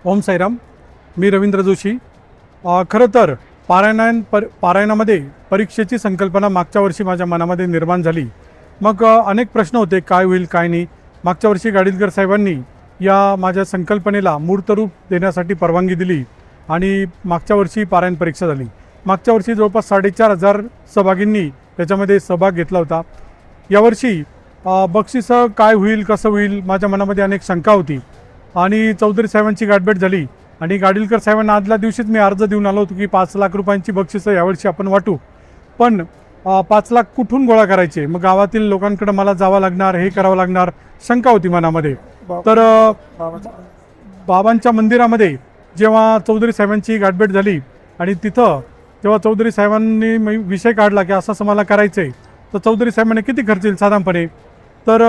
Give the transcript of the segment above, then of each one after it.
ओम साईराम. मी रवींद्र जोशी. खरं तर पारायणामध्ये परीक्षेची संकल्पना मागच्या वर्षी माझ्या मनामध्ये निर्माण झाली. मग अनेक प्रश्न होते, काय होईल काय नाही. मागच्या वर्षी गाडीलकर साहेबांनी या माझ्या संकल्पनेला मूर्तरूप देण्यासाठी परवानगी दिली आणि मागच्या वर्षी पारायण परीक्षा झाली. मागच्या वर्षी जवळपास 4,500 सहभागींनी त्याच्यामध्ये सहभाग घेतला होता. यावर्षी बक्षिसं काय होईल कसं होईल माझ्या मनामध्ये अनेक शंका होती आणि चौधरी साहेबांची गाठभेट झाली आणि गाडीलकर साहेबांना आदल्या दिवशीच मी अर्ज देऊन आलो होतो की 5 लाख रुपयांची बक्षिसं यावर्षी आपण वाटू. पण 5 लाख कुठून गोळा करायचे, मग गावातील लोकांकडे मला जावं लागणार, हे करावं लागणार, शंका होती मनामध्ये. तर बाबांच्या मंदिरामध्ये जेव्हा चौधरी साहेबांची गाठभेट झाली आणि तिथं जेव्हा चौधरी साहेबांनी विषय काढला की असं मला करायचं आहे, तर चौधरी साहेबांनी किती खर्च येईल साधारणपणे, तर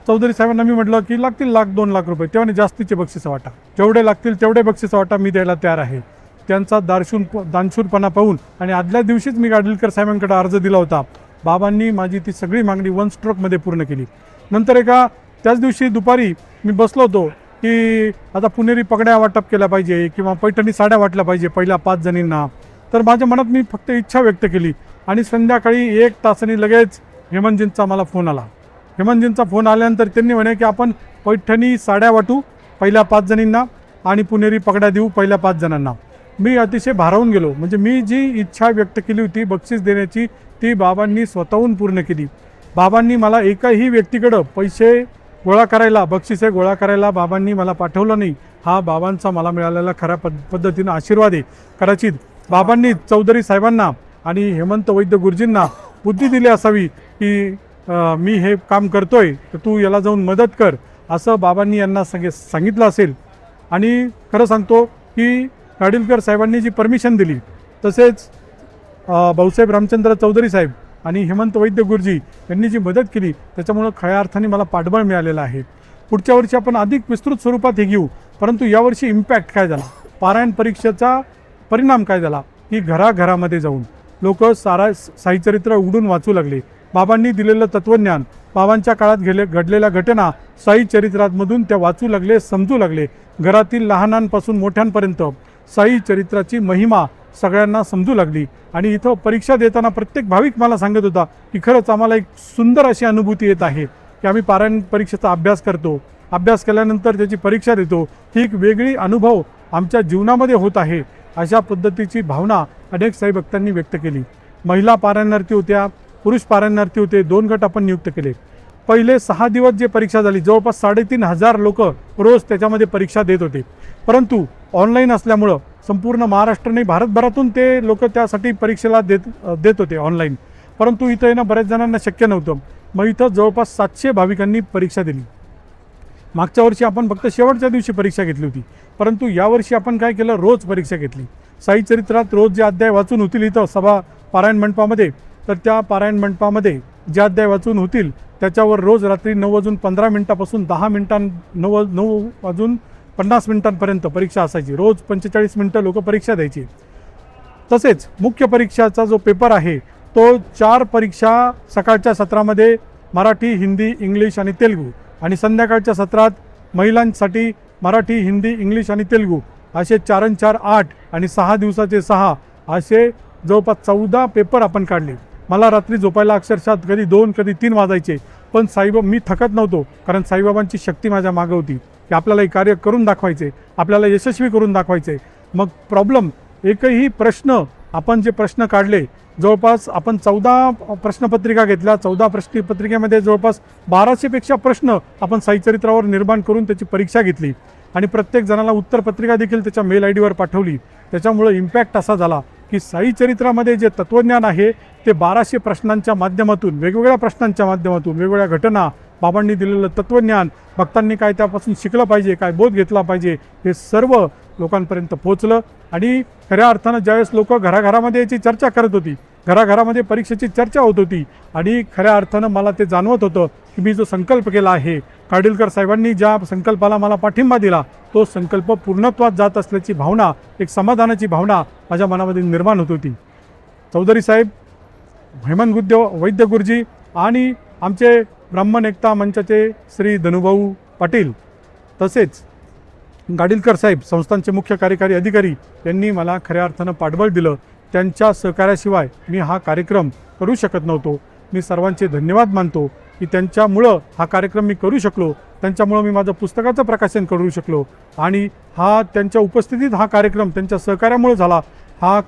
चौधरी साहेबांना मी म्हटलं की लागतील 1,00,000-2 लाख रुपये. तेव्हा जास्तीचे बक्षिसं वाटा, जेवढे लागतील तेवढे बक्षिसं वाटा, मी द्यायला तयार आहे. त्यांचा दानशूरपणा पाहून आणि आदल्या दिवशीच मी गाडीलकर साहेबांकडे अर्ज दिला होता. बाबांनी माझी ती सगळी मागणी 1 स्ट्रोकमध्ये पूर्ण केली. नंतर त्याच दिवशी दुपारी मी बसलो होतो की आता पुणेरी पगड्या वाटप केल्या पाहिजे किंवा पैठणी साड्या वाटल्या पाहिजे पहिल्या 5 जणींना. तर माझ्या मनात मी फक्त इच्छा व्यक्त केली आणि संध्याकाळी 1 तासाने लगेच हेमंतजींचा मला फोन आला. हेमंतजींचा फोन आल्यानंतर त्यांनी म्हणे की आपण पैठणी साड्या वाटू पहिल्या 5 जणींना आणि पुणेरी पगड्या देऊ पहिल्या 5 जणांना. मी अतिशय भारावून गेलो. म्हणजे मी जी इच्छा व्यक्त केली होती बक्षीस देण्याची ती बाबांनी स्वतःहून पूर्ण केली. बाबांनी मला एकाही व्यक्तीकडं पैसे गोळा करायला, बक्षिसे गोळा करायला बाबांनी मला पाठवलं नाही. हा बाबांचा मला मिळालेला खऱ्या पद्धतीनं आशीर्वाद आहे. कदाचित बाबांनी चौधरी साहेबांना आणि हेमंत वैद्य गुरुजींना बुद्धी दिली असावी की मी हे काम करतोय तर तू याला जाऊन मदत कर, असं बाबांनी यांना सांगितलं असेल. आणि खरं सांगतो की गाडीलकर साहेबांनी जी परमिशन दिली, तसेच भाऊसाहेब रामचंद्र चौधरी साहेब आणि हेमंत वैद्य गुरुजी यांनी जी मदत केली, त्याच्यामुळं खऱ्या अर्थाने मला पाठबळ मिळालेलं आहे. पुढच्या वर्षी आपण अधिक विस्तृत स्वरूपात हे घेऊ. परंतु यावर्षी इम्पॅक्ट काय झाला, पारायण परीक्षेचा परिणाम काय झाला की घराघरामध्ये जाऊन लोक साईचरित्र उघडून वाचू लागले. बाबांनी दिलेलं तत्त्वज्ञान, बाबांच्या काळात घडलेल्या घटना साई चरित्रामधून त्या वाचू लागले, समजू लागले. घरातील लहानांपासून मोठ्यांपर्यंत साई चरित्राची महिमा सगळ्यांना समजू लागली. आणि इथं परीक्षा देताना प्रत्येक भाविक मला सांगत होता की खरंच आम्हाला एक सुंदर अशी अनुभूती येत आहे की आम्ही पारायण परीक्षेचा अभ्यास करतो, अभ्यास केल्यानंतर त्याची परीक्षा देतो, ही एक वेगळी अनुभव आमच्या जीवनामध्ये होत आहे. अशा पद्धतीची भावना अनेक साई भक्तांनी व्यक्त केली. महिला पारायणार्थी होत्या, पुरुष पारायणार्थी होते. 2 गट आपण नियुक्त केले. पहिले 6 दिवस जे परीक्षा झाली, जवळपास 3,500 लोक रोज त्याच्यामध्ये परीक्षा देत होते. परंतु ऑनलाईन असल्यामुळं संपूर्ण महाराष्ट्र नाही, भारतभरातून ते लोक त्यासाठी परीक्षेला देत होते ऑनलाईन. परंतु इथं येणं बऱ्याच जणांना शक्य नव्हतं. मग इथं जवळपास 700 भाविकांनी परीक्षा दिली. मागच्या वर्षी आपण फक्त शेवटच्या दिवशी परीक्षा घेतली होती, परंतु यावर्षी आपण काय केलं, रोज परीक्षा घेतली. साई चरित्रात रोज जे अध्याय वाचून होतील इथं पारायण मंडपामध्ये, तर त्या पारायण मंडपामध्ये जे अध्याय वाचून होतील त्याच्यावर रोज रात्री 9:15 10 मिनिटां 9:50 परीक्षा असायची. रोज 45 मिनिटं लोक परीक्षा द्यायची. तसेच मुख्य परीक्षाचा जो पेपर आहे तो 4 परीक्षा सकाळच्या सत्रामध्ये मराठी, हिंदी, इंग्लिश आणि तेलुगू, आणि संध्याकाळच्या सत्रात महिलांसाठी मराठी, हिंदी, इंग्लिश आणि तेलुगू असे 4 आणि 4 8 आणि 6 दिवसाचे 6 असे जवळपास 14 पेपर आपण काढले. मला रात्री झोपायला अक्षरशः कधी 2 कधी 3 वाजायचे. पण मी थकत नव्हतो, कारण साईबाबांची शक्ती माझ्या मागं होती की आपल्याला हे कार्य करून दाखवायचे, आपल्याला यशस्वी करून दाखवायचे. मग एकही प्रश्न आपण जे प्रश्न काढले, जवळपास आपण 14 प्रश्नपत्रिका घेतल्या. 14 प्रश्नपत्रिकेमध्ये जवळपास 1200पेक्षा प्रश्न आपण साईचरित्रावर निर्माण करून त्याची परीक्षा घेतली आणि प्रत्येक जणाला उत्तरपत्रिका देखील त्याच्या मेल ID वर पाठवली. त्याच्यामुळं इम्पॅक्ट असा झाला की साई चरित्रामध्ये जे तत्त्वज्ञान आहे ते 1200 प्रश्नांच्या माध्यमातून, वेगवेगळ्या प्रश्नांच्या माध्यमातून, वेगवेगळ्या घटना, बाबांनी दिलेलं तत्त्वज्ञान, भक्तांनी काय त्यापासून शिकलं पाहिजे, काय बोध घेतला पाहिजे, हे सर्व लोकांपर्यंत पोहोचलं. आणि खऱ्या अर्थानं ज्यावेळेस लोक घराघरामध्ये याची चर्चा करत होती, घराघरामध्ये परीक्षेची चर्चा होत होती, आणि खऱ्या अर्थानं मला ते जाणवत होतं की मी जो संकल्प केला आहे, काडीलकर साहेबांनी ज्या संकल्पाला मला पाठिंबा दिला, तो संकल्प पूर्णत्वात जात असल्याची भावना, एक समाधानाची भावना माझ्या मनामध्ये निर्माण होत होती. चौधरी साहेब, हेमंत वैद्य गुरुजी आणि आमचे ब्राह्मण एकता मंचाचे श्री धनुभाऊ पाटील, तसेच गाडीलकर साहेब संस्थांचे मुख्य कार्यकारी अधिकारी यांनी मला खऱ्या अर्थानं पाठबळ दिलं. त्यांच्या सहकार्याशिवाय मी हा कार्यक्रम करू शकत नव्हतो. मी सर्वांचे धन्यवाद मानतो की त्यांच्यामुळं हा कार्यक्रम मी करू शकलो, त्यांच्यामुळं मी माझं पुस्तकाचं प्रकाशन करू शकलो आणि हा त्यांच्या उपस्थितीत हा कार्यक्रम त्यांच्या सहकार्यामुळे झाला. हा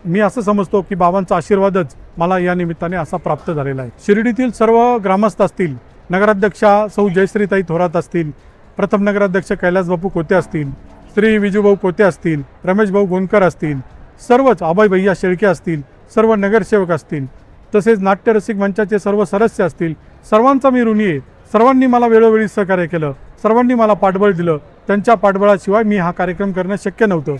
मी असं समजतो की बाबांचा आशीर्वादच मला या निमित्ताने असा प्राप्त झालेला आहे. शिर्डीतील सर्व ग्रामस्थ असतील, नगराध्यक्षा सौ जयश्रीताई थोरात असतील, प्रथम नगराध्यक्ष कैलासबापू कोते असतील, श्री विजूभाऊ कोते असतील, रमेशभाऊ गोंदकर असतील, सर्वच अभय भैया शेळके असतील, सर्व नगरसेवक असतील, तसेच नाट्यरसिक मंचाचे सर्व सदस्य असतील, सर्वांचा मी ऋणी आहे. सर्वांनी मला वेळोवेळी सहकार्य केलं, सर्वांनी मला पाठबळ दिलं. त्यांच्या पाठबळाशिवाय मी हा कार्यक्रम करणं शक्य नव्हतं.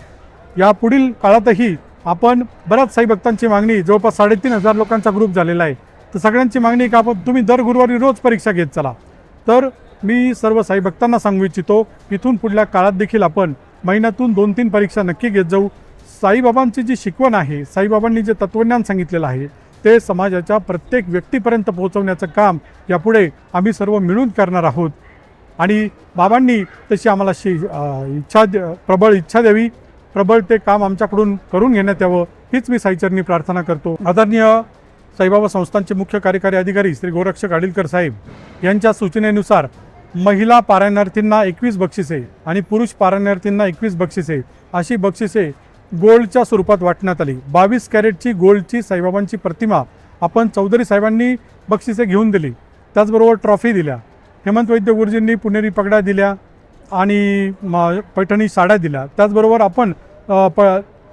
यापुढील काळातही आपण बऱ्याच साई भक्तांची मागणी, जवळपास 3,500 लोकांचा ग्रुप झालेला आहे, तर सगळ्यांची मागणी का आपण तुम्ही दर गुरुवारी रोज परीक्षा घेत चला. तर मी सर्व साई भक्तांना सांगू इच्छितो, इथून पुढल्या काळात देखील आपण महिन्यातून 2-3 परीक्षा नक्की घेत जाऊ. साईबाबांची जी शिकवण आहे, साईबाबांनी जे तत्त्वज्ञान सांगितलेलं आहे ते समाजाच्या प्रत्येक व्यक्तीपर्यंत पोहोचवण्याचं काम यापुढे आम्ही सर्व मिळून करणार आहोत. आणि बाबांनी तशी आम्हाला प्रबळ इच्छा द्यावी, प्रबळ ते काम आमच्याकडून करून घेण्यात यावं, हीच मी साईचरणी प्रार्थना करतो. आदरणीय साईबाबा संस्थांचे मुख्य कार्यकारी अधिकारी श्री गोरक्ष गाडीलकर साहेब यांच्या सूचनेनुसार महिला पारायणार्थींना 21 बक्षिसे आणि पुरुष पारायणार्थींना 21 बक्षिसे अशी बक्षिसे गोल्डच्या स्वरूपात वाटण्यात आली. 22 कॅरेटची गोल्डची साईबाबांची प्रतिमा आपण चौधरी साहेबांनी बक्षिसे घेऊन दिली. त्याचबरोबर ट्रॉफी दिल्या. हेमंत वैद्य गुरुजींनी पुणेरी पगड्या दिल्या आणि पैठणी साड्या दिल्या. त्याचबरोबर आपण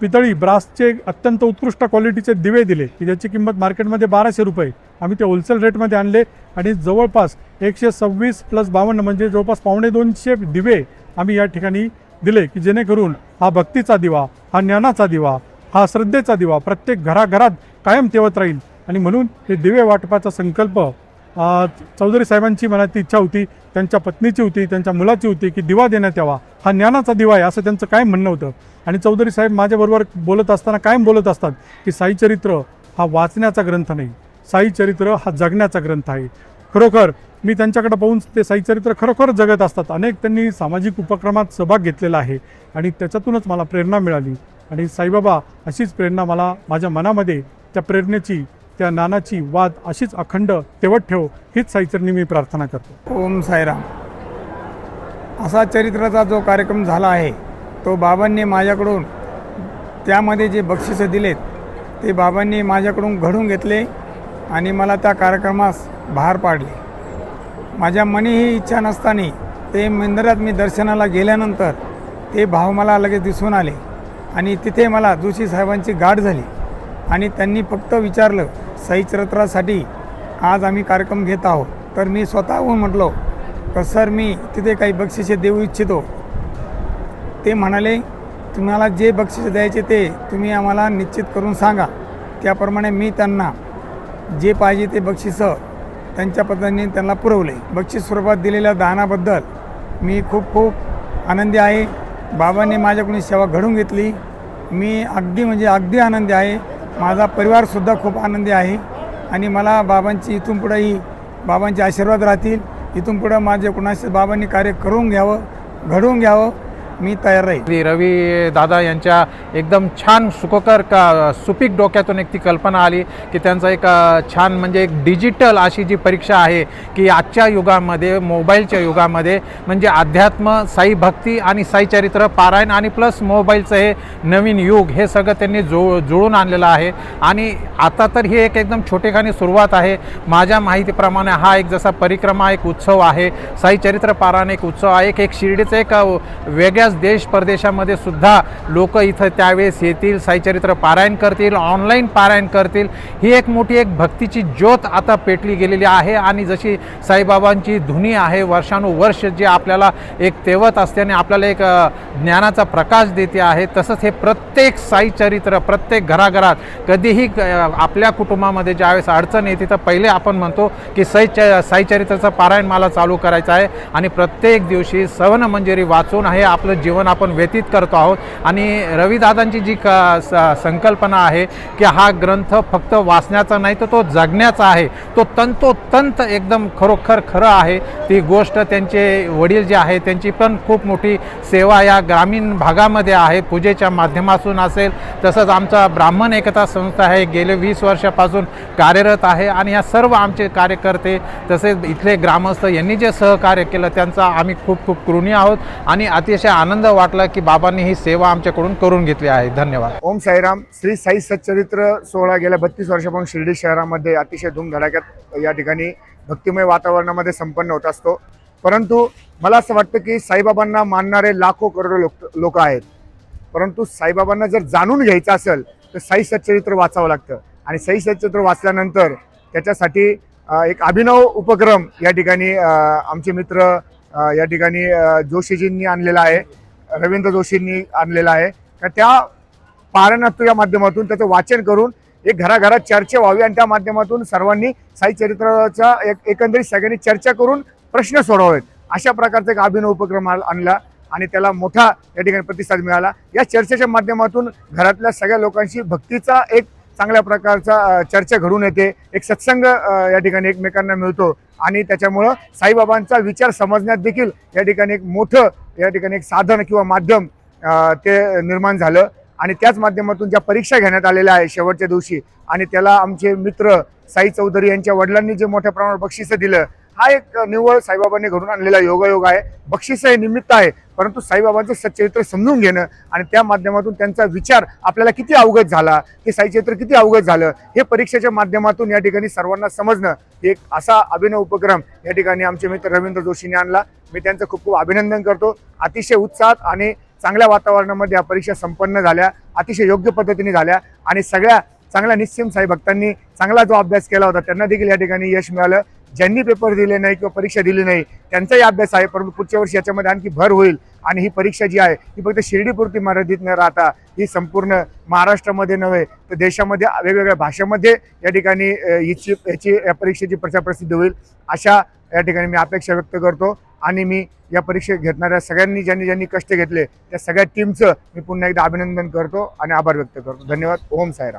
पितळी ब्रासचे अत्यंत उत्कृष्ट क्वालिटीचे दिवे दिले की ज्याची किंमत मार्केटमध्ये 1200 रुपये. आम्ही ते होलसेल रेटमध्ये आणले आणि जवळपास 126 + 52 म्हणजे जवळपास 250 दिवे आम्ही या ठिकाणी दिले की जेणेकरून हा भक्तीचा दिवा, हा ज्ञानाचा दिवा, हा श्रद्धेचा दिवा प्रत्येक घराघरात कायम तेवत राहील. आणि म्हणून हे दिवे वाटपाचा संकल्प चौधरी साहेबांची मनात इच्छा होती, त्यांच्या पत्नीची होती, त्यांच्या मुलाची होती की दिवा देण्यात यावा. हा ज्ञानाचा दिवा आहे असं त्यांचं कायम म्हणणं होतं. आणि चौधरी साहेब माझ्याबरोबर बोलत असताना कायम बोलत असतात की साईचरित्र हा वाचण्याचा ग्रंथ नाही, साईचरित्र हा जगण्याचा ग्रंथ आहे. खरोखर मी त्यांच्याकडे पाहून ते साईचरित्र खरोखर जगत असतात. अनेक त्यांनी सामाजिक उपक्रमात सहभाग घेतलेला आहे आणि त्याच्यातूनच मला प्रेरणा मिळाली. आणि साईबाबा अशीच प्रेरणा मला माझ्या मनामध्ये त्या प्रेरणेची, त्या ज्ञानाची वाद अशीच अखंड तेवत ठेव, हीच साईचरणी मी प्रार्थना करतो. ओम साईराम. असा चरित्राचा जो कार्यक्रम झाला आहे तो बाबांनी माझ्याकडून त्यामध्ये जे बक्षिसे दिलेत ते बाबांनी माझ्याकडून घडून घेतले आणि मला त्या कार्यक्रमास बाहेर पाडले. माझ्या मनी ही इच्छा नसताना ते मंदिरात मी दर्शनाला गेल्यानंतर ते भाव मला लगेच दिसून आले आणि तिथे मला जोशी साहेबांची गाठ झाली आणि त्यांनी फक्त विचारलं साईचरित्रासाठी आज आम्ही कार्यक्रम घेत आहोत. तर मी स्वतःहून म्हटलो तर सर मी तिथे काही बक्षिसे देऊ इच्छितो. ते म्हणाले तुम्हाला जे बक्षीस द्यायचे ते तुम्ही आम्हाला निश्चित करून सांगा. त्याप्रमाणे मी त्यांना जे पाहिजे ते बक्षिसं त्यांच्या पद्धतीने त्यांना पुरवले. बक्षीस स्वरूपात दिलेल्या दानाबद्दल मी खूप खूप आनंदी आहे. बाबांनी माझ्याकडून सेवा घडून घेतली. मी अगदी आनंदी आहे. माझा परिवारसुद्धा खूप आनंदी आहे आणि मला बाबांची इथून पुढेही बाबांचे आशीर्वाद राहतील. इथून पुढं माझे कुणाशी बाबांनी कार्य करून घ्यावं, घडवून घ्यावं मी तयार राहील. रवी दादा यांच्या एकदम छान सुपीक डोक्यातून एक ती कल्पना आली की त्यांचा एक छान म्हणजे एक डिजिटल अशी जी परीक्षा आहे की आजच्या युगामध्ये, मोबाईलच्या युगामध्ये म्हणजे अध्यात्म, साई भक्ती आणि साईचरित्र पारायण आणि प्लस मोबाईलचं हे नवीन युग हे सगळं त्यांनी जुळून आणलेलं आहे. आणि आता तर ही एक एकदम छोटेखानी सुरुवात आहे. माझ्या माहितीप्रमाणे हा एक जसा परिक्रमा एक उत्सव आहे, साईचरित्र पारायण एक उत्सव आहे, एक शिर्डीचं एक वेगळ्या देश परदेशामध्ये सुद्धा लोक इथं त्यावेळेस येतील, साईचरित्र पारायण करतील, ऑनलाईन पारायण करतील. ही एक मोठी एक भक्तीची ज्योत आता पेटली गेलेली आहे. आणि जशी साईबाबांची धुनी आहे वर्षानुवर्ष जे आपल्याला एक तेवत असते आणि आपल्याला एक ज्ञानाचा प्रकाश देते आहे, तसंच हे प्रत्येक साईचरित्र प्रत्येक घराघरात कधीही आपल्या कुटुंबामध्ये ज्यावेळेस अडचण येते तर पहिले आपण म्हणतो की साईचरित्राचं पारायण मला चालू करायचं आहे आणि प्रत्येक दिवशी सवन मंजिरी वाचून हे आपलं जीवन आपण व्यतीत करतो आहोत. आणि रविदादांची जी संकल्पना आहे की हा ग्रंथ फक्त वाचण्याचा नाही तर तो जगण्याचा आहे, तो तंतोतंत एकदम खरोखर खरं आहे. ती गोष्ट त्यांचे वडील जे आहे त्यांची पण खूप मोठी सेवा या ग्रामीण भागामध्ये आहे, पूजेच्या माध्यमातून असेल. तसंच आमचा ब्राह्मण एकता संस्था आहे, गेले 20 वर्षापासून कार्यरत आहे. आणि या सर्व आमचे कार्यकर्ते तसेच इथले ग्रामस्थ यांनी जे सहकार्य केलं त्यांचा आम्ही खूप खूप ऋणी आहोत. आणि अतिशय आनंद वाटला की बाबांनी ही सेवा आमच्याकडून करून घेतली आहे. धन्यवाद. ओम साईराम. श्री साई सच्चरित्र सोहळा गेल्या 32 वर्षापासून शिर्डी शहरामध्ये अतिशय धूमधडाक्यात या ठिकाणी भक्तिमय वातावरणामध्ये संपन्न होत असतो. परंतु मला असं वाटतं की साईबाबांना मानणारे लाखो करोडो लोक आहेत, परंतु साईबाबांना जर जाणून घ्यायचं असेल तर साई सच्चरित्र वाचावं लागतं. आणि साई सच्चरित्र वाचल्यानंतर त्याच्यासाठी एक अभिनव उपक्रम या ठिकाणी आमचे मित्र या ठिकाणी जोशीजींनी आणलेला आहे, रवींद्र जोशींनी आणलेला आहे. तर त्या पारायणात या माध्यमातून त्याचं वाचन करून एक घराघरात चर्चा व्हावी आणि त्या माध्यमातून सर्वांनी साई चरित्राचा एकंदरीत सगळ्यांनी चर्चा करून प्रश्न सोडवावेत, अशा प्रकारचा एक अभिनव उपक्रम आणला आणि त्याला मोठा या ठिकाणी प्रतिसाद मिळाला. या चर्चेच्या माध्यमातून घरातल्या सगळ्या लोकांशी भक्तीचा एक चांगल्या प्रकारचा चर्चा घडून येते, एक सत्संग या ठिकाणी एकमेकांना मिळतो आणि त्याच्यामुळं साईबाबांचा विचार समजण्यात देखील या ठिकाणी एक मोठं या ठिकाणी एक साधन किंवा माध्यम ते निर्माण झालं. आणि त्याच माध्यमातून ज्या परीक्षा घेण्यात आलेल्या आहे शेवटच्या दिवशी आणि त्याला आमचे मित्र साई चौधरी यांच्या वडिलांनी जे मोठ्या प्रमाणात बक्षिसं दिलं, हा एक निव्वळ साईबाबांनी घडून आणलेला योगायोग आहे. बक्षिस हे निमित्त आहे, परंतु साईबाबांचं सच्चरित्र समजून घेणं आणि त्या माध्यमातून त्यांचा विचार आपल्याला किती अवगत झाला, हे साईचरित्र किती अवगत झालं, हे परीक्षेच्या माध्यमातून या ठिकाणी सर्वांना समजणं, एक असा अभिनव उपक्रम या ठिकाणी आमचे मित्र रवींद्र जोशींनी आणला. मी त्यांचं खूप खूप अभिनंदन करतो. अतिशय उत्साहात आणि चांगल्या वातावरणामध्ये या परीक्षा संपन्न झाल्या, अतिशय योग्य पद्धतीने झाल्या आणि सगळ्या चांगल्या निश्चिम साई भक्तांनी चांगला जो अभ्यास केला होता त्यांना देखील या ठिकाणी यश मिळालं. ज्यांनी पेपर दिले नाही किंवा परीक्षा दिली नाही त्यांचाही अभ्यास आहे, परंतु पुढच्या वर्षी याच्यामध्ये आणखी भर होईल आणि ही परीक्षा जी आहे ही फक्त शिर्डीपुरती मर्यादित न राहता ही संपूर्ण महाराष्ट्रामध्ये नव्हे तर देशामध्ये वेगवेगळ्या भाषेमध्ये या ठिकाणी या परीक्षेची प्रचार प्रसिद्ध होईल, अशा या ठिकाणी मी अपेक्षा व्यक्त करतो. आणि मी या परीक्षेत घेतणाऱ्या सगळ्यांनी ज्यांनी कष्ट घेतले त्या सगळ्या टीमचं मी पुन्हा एकदा अभिनंदन करतो आणि आभार व्यक्त करतो. धन्यवाद. ओम साईराम.